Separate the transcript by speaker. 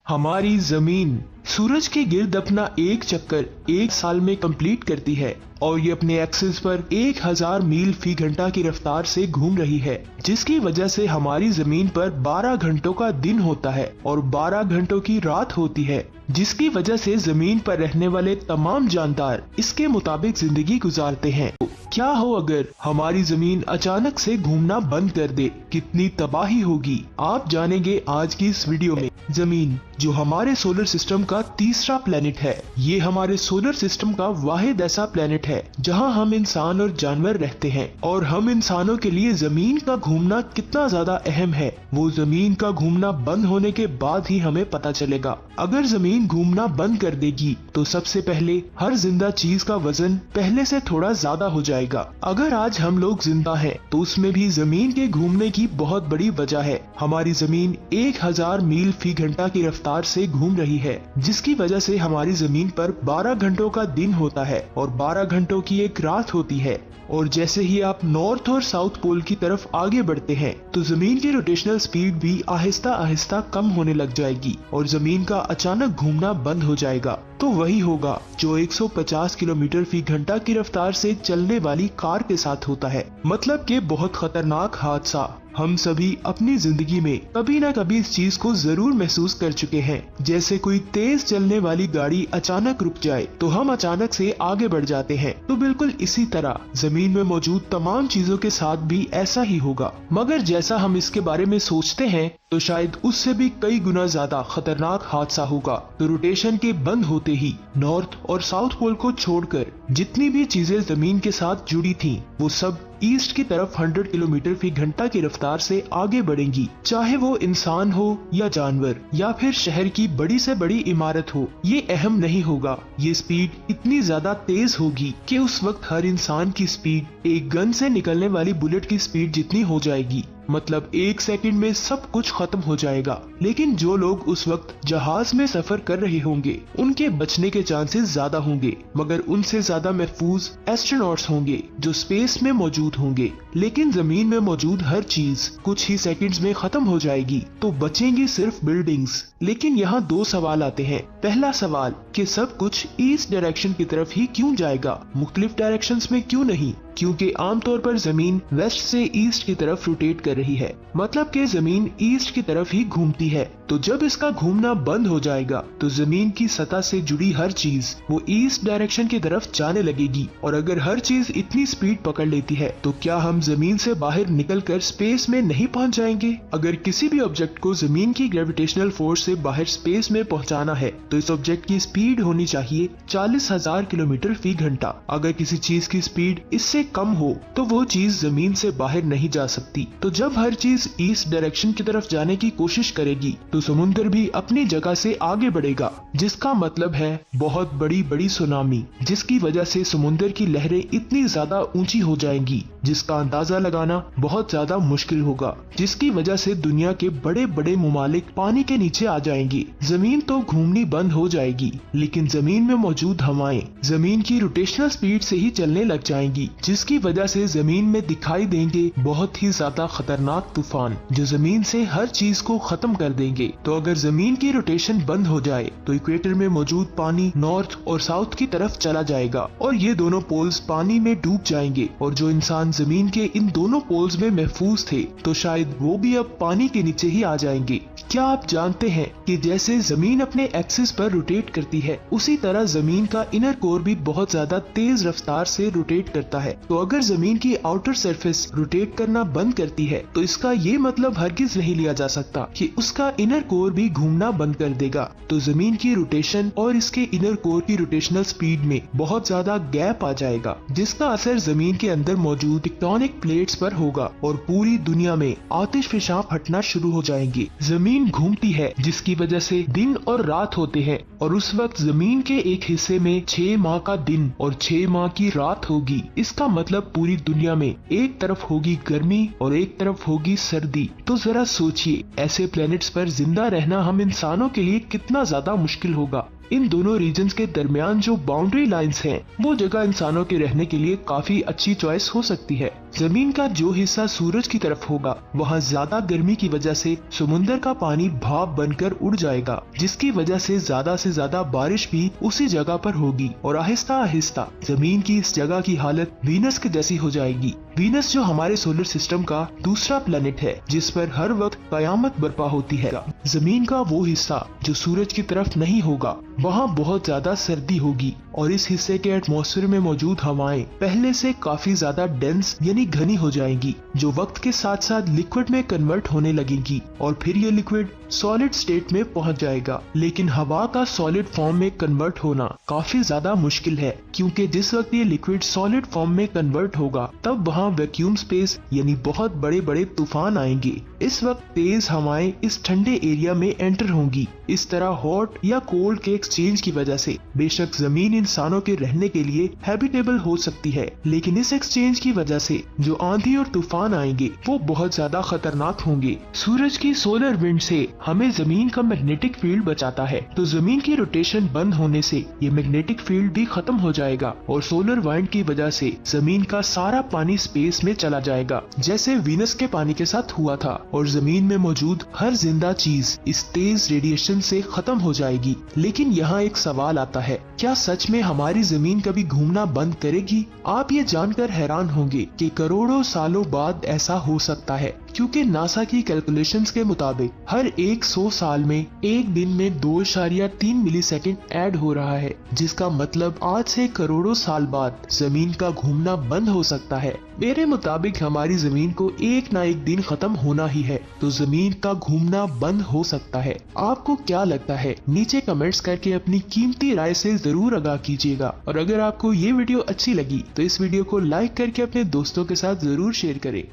Speaker 1: हमारी जमीन सूरज के गिर्द अपना एक चक्कर 1 साल में कंप्लीट करती है और ये अपने एक्सिस पर 1000 मील फी घंटा की रफ्तार से घूम रही है, जिसकी वजह से हमारी जमीन पर 12 घंटों का दिन होता है और 12 घंटों की रात होती है, जिसकी वजह से जमीन पर रहने वाले तमाम जानदार इसके मुताबिक जिंदगी गुजारते हैं। क्या हो अगर हमारी जमीन अचानक से घूमना बंद कर दे, कितनी तबाही होगी आप जानेंगे आज की इस वीडियो में। जमीन जो हमारे सोलर सिस्टम का तीसरा प्लेनेट है, ये हमारे सोलर सिस्टम का वाहिद ऐसा प्लेनेट है जहां हम इंसान और जानवर रहते हैं, और हम इंसानों के लिए जमीन का घूमना कितना ज्यादा अहम है वो जमीन का घूमना बंद होने के बाद ही हमें पता चलेगा। अगर जमीन घूमना बंद कर देगी तो सबसे पहले हर जिंदा चीज का वजन पहले से थोड़ा ज्यादा हो जाएगा। अगर आज हम लोग जिंदा हैं तो उसमें भी जमीन के घूमने की बहुत बड़ी वजह है। हमारी जमीन 1000 मील फी घंटा की रफ्तार से घूम रही है, जिसकी वजह से हमारी जमीन पर 12 घंटों का दिन होता है और 12 घंटों की एक रात होती है। और जैसे ही आप नॉर्थ और साउथ पोल की तरफ आगे बढ़ते हैं तो जमीन की रोटेशनल स्पीड भी आहिस्ता आहिस्ता कम होने लग जाएगी और जमीन का अचानक घूमना बंद हो जाएगा। तो वही होगा जो 150 किलोमीटर फी घंटा की रफ्तार से चलने वाली कार के साथ होता है। मतलब कि बहुत खतरनाक हादसा। हम सभी अपनी जिंदगी में कभी न कभी इस चीज को जरूर महसूस कर चुके हैं। जैसे कोई तेज चलने वाली गाड़ी अचानक रुक जाए तो हम अचानक से आगे बढ़ जाते हैं, तो बिल्कुल इसी तरह जमीन में मौजूद तमाम चीजों के साथ भी ऐसा ही होगा। मगर जैसा हम इसके बारे में सोचते हैं तो शायद उससे भी कई गुना ज्यादा खतरनाक हादसा होगा। तो रोटेशन के बंद होते ही नॉर्थ और साउथ पोल को छोड़कर जितनी भी चीजें जमीन के साथ जुड़ी थीं, वो सब ईस्ट की तरफ 100 किलोमीटर फी घंटा की रफ्तार से आगे बढ़ेंगी। चाहे वो इंसान हो या जानवर या फिर शहर की बड़ी से बड़ी इमारत हो, ये अहम नहीं होगा। ये स्पीड इतनी ज्यादा तेज होगी कि उस वक्त हर इंसान की स्पीड एक गन से निकलने वाली बुलेट की स्पीड जितनी हो जाएगी। मतलब 1 सेकंड में सब कुछ खत्म हो जाएगा। लेकिन जो लोग उस वक्त जहाज में सफर कर रहे होंगे उनके बचने के चांसेस ज्यादा होंगे, मगर उनसे ज्यादा महफूज एस्ट्रोनॉट्स होंगे जो स्पेस में मौजूद होंगे। लेकिन जमीन में मौजूद हर चीज कुछ ही सेकंड्स में खत्म हो जाएगी, तो बचेंगी सिर्फ बिल्डिंग्स। लेकिन यहाँ 2 सवाल आते हैं। पहला सवाल कि सब कुछ ईस्ट डायरेक्शन की तरफ ही क्यों जाएगा, मुख्तलिफ डायरेक्शंस में क्यों नहीं? क्योंकि आमतौर पर जमीन वेस्ट से ईस्ट की तरफ रोटेट कर रही है, मतलब कि जमीन ईस्ट की तरफ ही घूमती है। तो जब इसका घूमना बंद हो जाएगा तो जमीन की सतह से जुड़ी हर चीज वो ईस्ट डायरेक्शन की तरफ जाने लगेगी। और अगर हर चीज इतनी स्पीड पकड़ लेती है तो क्या हम जमीन से बाहर निकलकर स्पेस में नहीं पहुंच जाएंगे? अगर किसी भी ऑब्जेक्ट को जमीन की ग्रेविटेशनल फोर्स से बाहर स्पेस में पहुंचाना है तो इस ऑब्जेक्ट की स्पीड होनी चाहिए 40,000 किलोमीटर फी घंटा। अगर किसी चीज की स्पीड इससे कम हो तो वो चीज जमीन से बाहर नहीं जा सकती। तो जब हर चीज ईस्ट डायरेक्शन की तरफ जाने की कोशिश करेगी तो समुद्र भी अपनी जगह से आगे बढ़ेगा, जिसका मतलब है बहुत बड़ी बड़ी सुनामी, जिसकी वजह से समुद्र की लहरें इतनी ज्यादा ऊंची हो जाएंगी जिसका अंदाजा लगाना बहुत ज्यादा मुश्किल होगा, जिसकी वजह से दुनिया के बड़े बड़े मुमालिक पानी के नीचे आ जाएंगे। जमीन तो घूमनी बंद हो जाएगी, लेकिन जमीन में मौजूद हवाएं जमीन की रोटेशनल स्पीड से ही चलने लग जाएंगी, जिसकी वजह से जमीन में दिखाई देंगे बहुत ही ज्यादा खतरनाक तूफान जो जमीन से हर चीज को खत्म कर देंगे। तो अगर जमीन की रोटेशन बंद हो जाए तो इक्वेटर में मौजूद पानी नॉर्थ और साउथ की तरफ चला जाएगा और ये दोनों पोल्स पानी में डूब जाएंगे। और जो इंसान जमीन के इन दोनों पोल्स में महफूज थे तो शायद वो भी अब पानी के नीचे ही आ जाएंगे। क्या आप जानते हैं कि जैसे जमीन अपने एक्सिस पर रोटेट करती है, उसी तरह जमीन का इनर कोर भी बहुत ज्यादा तेज रफ्तार से रोटेट करता है। तो अगर जमीन की आउटर सरफेस रोटेट करना बंद करती है तो इसका ये मतलब हरगिज नहीं लिया जा सकता कि उसका इनर कोर भी घूमना बंद कर देगा। तो जमीन की रोटेशन और इसके इनर कोर की रोटेशनल स्पीड में बहुत ज्यादा गैप आ जाएगा, जिसका असर जमीन के अंदर मौजूद टेक्टोनिक प्लेट्स पर होगा और पूरी दुनिया में आतिशफिशां फटना शुरू हो जाएंगी। जमीन घूमती है जिसकी वजह से दिन और रात होते हैं, और उस वक्त जमीन के एक हिस्से में 6 माह का दिन और 6 माह की रात होगी। इसका मतलब पूरी दुनिया में एक तरफ होगी गर्मी और एक तरफ होगी सर्दी। तो जरा सोचिए, ऐसे प्लैनेट्स पर जिंदा रहना हम इंसानों के लिए कितना ज्यादा मुश्किल होगा। इन दोनों रीजन्स के दरमियान जो बाउंड्री लाइंस हैं, वो जगह इंसानों के रहने के लिए काफी अच्छी चॉइस हो सकती है। जमीन का जो हिस्सा सूरज की तरफ होगा, वहाँ ज्यादा गर्मी की वजह से समुंदर का पानी भाप बनकर उड़ जाएगा, जिसकी वजह से ज्यादा बारिश भी उसी जगह पर होगी और आहिस्ता आहिस्ता जमीन की इस जगह की हालत वीनस के जैसी हो जाएगी। वीनस जो हमारे सोलर सिस्टम का दूसरा प्लेनेट है, जिस पर हर वक्त कयामत बर्पा होती है। जमीन का वो हिस्सा जो सूरज की तरफ नहीं होगा, वहाँ बहुत ज्यादा सर्दी होगी और इस हिस्से के एटमॉस्फेयर में मौजूद हवाएं पहले से काफी ज्यादा डेंस यानी घनी हो जाएंगी, जो वक्त के साथ साथ लिक्विड में कन्वर्ट होने लगेगी और फिर ये लिक्विड सॉलिड स्टेट में पहुंच जाएगा। लेकिन हवा का सॉलिड फॉर्म में कन्वर्ट होना काफी ज्यादा मुश्किल है, क्योंकि जिस वक्त ये लिक्विड सॉलिड फॉर्म में कन्वर्ट होगा, तब वहाँ वैक्यूम स्पेस यानी बहुत बड़े बड़े तूफान आएंगे। इस वक्त तेज हवाएं इस ठंडे एरिया में एंटर होंगी। इस तरह हॉट या कोल्ड के एक्सचेंज की वजह से बेशक जमीन इंसानों के रहने के लिए हैबिटेबल हो सकती है, लेकिन इस एक्सचेंज की वजह से जो आंधी और तूफान आएंगे वो बहुत ज्यादा खतरनाक होंगे। सूरज की सोलर विंड से हमें जमीन का मैग्नेटिक फील्ड बचाता है, तो जमीन की रोटेशन बंद होने से ये मैग्नेटिक फील्ड भी खत्म हो जाएगा और सोलर वाइंड की वजह से जमीन का सारा पानी स्पेस में चला जाएगा, जैसे वीनस के पानी के साथ हुआ था, और जमीन में मौजूद हर जिंदा चीज इस तेज रेडिएशन से खत्म हो जाएगी। लेकिन यहाँ एक सवाल आता है, क्या सच में हमारी जमीन कभी घूमना बंद करेगी? आप ये जानकर हैरान होंगे कि करोड़ों सालों बाद ऐसा हो सकता है, क्योंकि नासा की कैलकुलेशंस के मुताबिक हर 100 साल में एक दिन में 2.3 मिलीसेकंड ऐड हो रहा है, जिसका मतलब आज से करोड़ों साल बाद जमीन का घूमना बंद हो सकता है। मेरे मुताबिक हमारी जमीन को एक ना एक दिन खत्म होना ही है, तो जमीन का घूमना बंद हो सकता है। आपको क्या लगता है? नीचे कमेंट्स करके अपनी कीमती राय से जरूर आगाह कीजिएगा, और अगर आपको ये वीडियो अच्छी लगी तो इस वीडियो को लाइक करके अपने दोस्तों के साथ जरूर शेयर करें।